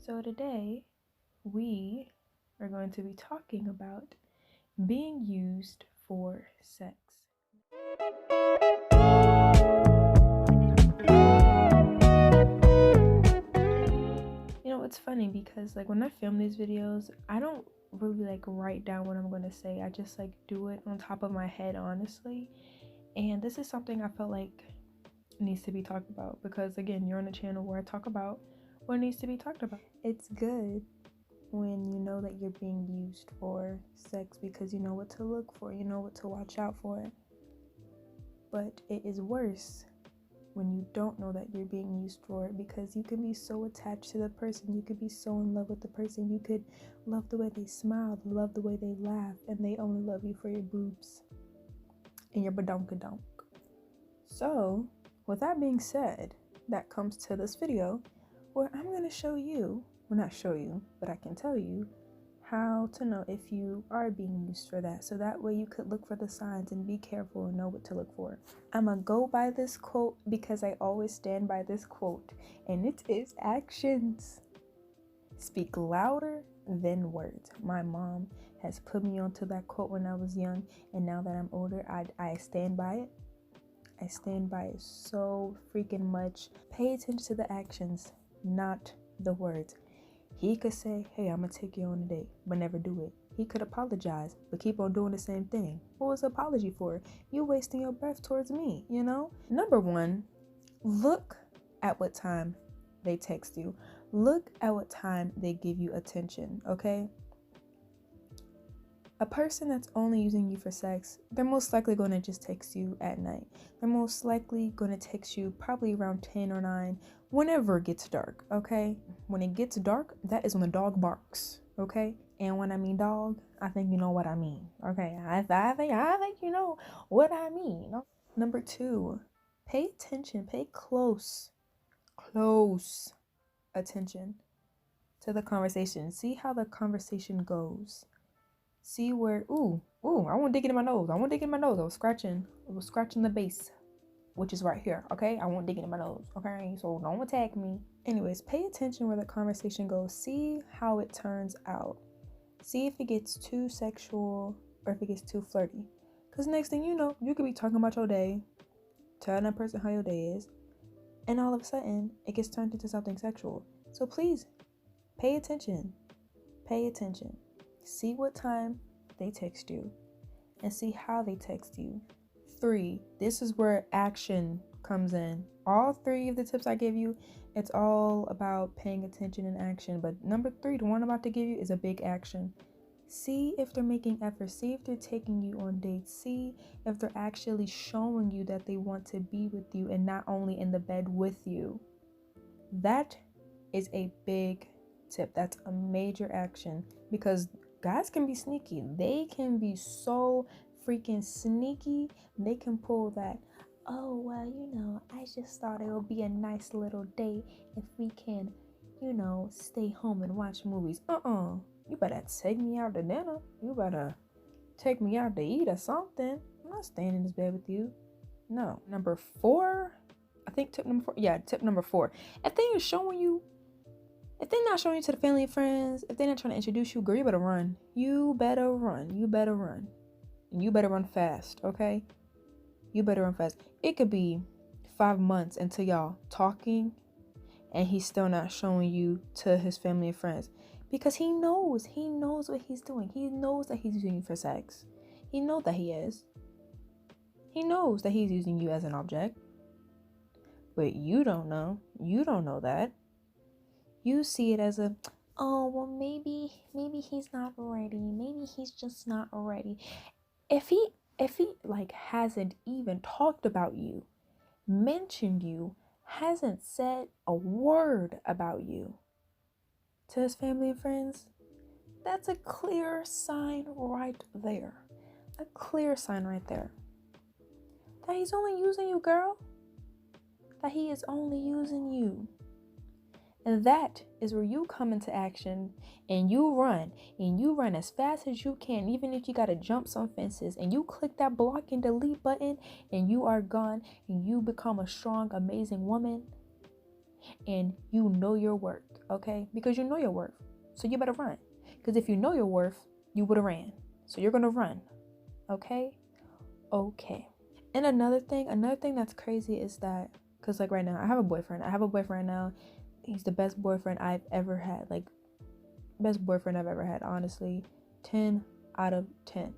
So today we are going to be talking about being used for sex. It's funny because when I film these videos, I don't really write down what I'm going to say. I just do it on top of my head, honestly. And this is something I felt like needs to be talked about because again, you're on a channel where I talk about what needs to be talked about. It's good when you know that you're being used for sex because you know what to look for, you know what to watch out for. But it is worse when you don't know that you're being used for it because you can be so attached to the person, you could be so in love with the person, you could love the way they smile, love the way they laugh, and they only love you for your boobs and your badonkadonk. So, with that being said, that comes to this video where I'm going to show you, well not show you, but I can tell you how to know if you are being used for that. So that way you could look for the signs and be careful and know what to look for. I'm going to go by this quote because I always stand by this quote, and it is actions speak louder than words. My mom has put me onto that quote when I was young, and now that I'm older, I stand by it. I stand by it so freaking much. Pay attention to the actions, not the words. He could say, hey, I'm gonna take you on a date, but never do it. He could apologize, but keep on doing the same thing. What was the apology for? You wasting your breath towards me, you know? Number one, look at what time they text you. Look at what time they give you attention, okay? A person that's only using you for sex, they're most likely going to just text you at night. They're most likely going to text you probably around 10 or 9, whenever it gets dark, okay? When it gets dark, that is when the dog barks, okay? And when I mean dog, I think you know what I mean, okay? I think you know what I mean. Number 2, pay attention, pay close attention to the conversation. See how the conversation goes. See where, ooh, I want to dig it in my nose. I was scratching the base, which is right here, okay? I won't dig it in my nose, okay? So don't attack me. Anyways, pay attention where the conversation goes. See how it turns out. See if it gets too sexual or if it gets too flirty. Because next thing you know, you could be talking about your day, telling that person how your day is, and all of a sudden, it gets turned into something sexual. So please, pay attention. Pay attention. See what time they text you and see how they text you. 3, this is where action comes in. All 3 of the tips I give you, it's all about paying attention and action. But number 3, the one I'm about to give you, is a big action. See if they're making efforts. See if they're taking you on dates. See if they're actually showing you that they want to be with you and not only in the bed with you. That is a big tip. That's a major action because guys can be sneaky. They can be so freaking sneaky. They can pull that, oh, well, I just thought it would be a nice little date if we can, stay home and watch movies. You better take me out to dinner. You better take me out to eat or something. I'm not staying in this bed with you. No. Number 4, I think tip number 4. Yeah, tip number 4. If they're not showing you to the family and friends, if they're not trying to introduce you, girl, you better run. You better run. And you better run fast, okay? You better run fast. It could be 5 months until y'all talking and he's still not showing you to his family and friends. Because he knows what he's doing. He knows that he's using you for sex. He knows that he is. He knows that he's using you as an object. But you don't know. You don't know that. You see it as oh, well, maybe he's not ready. Maybe he's just not ready. If he hasn't even talked about you, mentioned you, hasn't said a word about you to his family and friends, that's a clear sign right there. A clear sign right there. That he's only using you, girl. That he is only using you. And that is where you come into action and you run as fast as you can, even if you got to jump some fences, and you click that block and delete button and you are gone and you become a strong, amazing woman and you know your worth. okay? Because you know your worth. So you better run. Because if you know your worth, you would have ran. So you're going to run, okay? Okay. And another thing that's crazy is that, because like right now, I have a boyfriend now. He's the best boyfriend I've ever had. Like, best boyfriend I've ever had, honestly. 10 out of 10.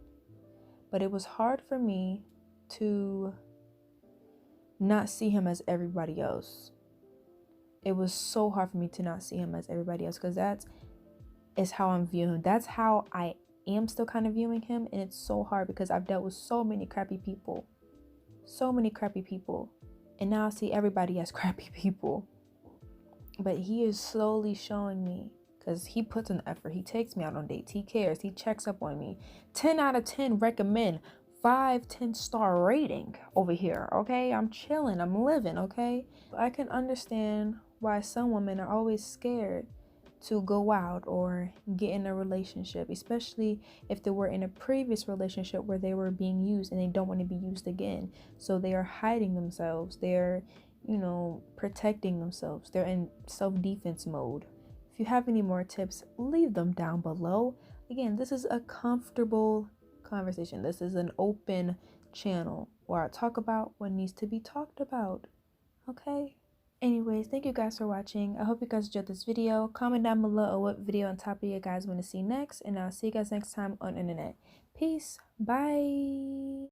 But it was hard for me to not see him as everybody else. It was so hard for me to not see him as everybody else, because that is how I'm viewing him. That's how I am still kind of viewing him. And it's so hard because I've dealt with so many crappy people. And now I see everybody as crappy people. But he is slowly showing me, because he puts in effort. He takes me out on dates. He cares. He checks up on me. 10 out of 10 recommend. 5 10-star rating over here, okay? I'm chilling. I'm living, okay? I can understand why some women are always scared to go out or get in a relationship, especially if they were in a previous relationship where they were being used and they don't want to be used again. So they are hiding themselves. They're, protecting themselves. They're in self-defense mode. If you have any more tips, leave them down below. Again, this is a comfortable conversation. This is an open channel where I talk about what needs to be talked about. Okay? Anyways, thank you guys for watching. I hope you guys enjoyed this video. Comment down below what video on topic you guys want to see next, and I'll see you guys next time on internet. Peace. Bye.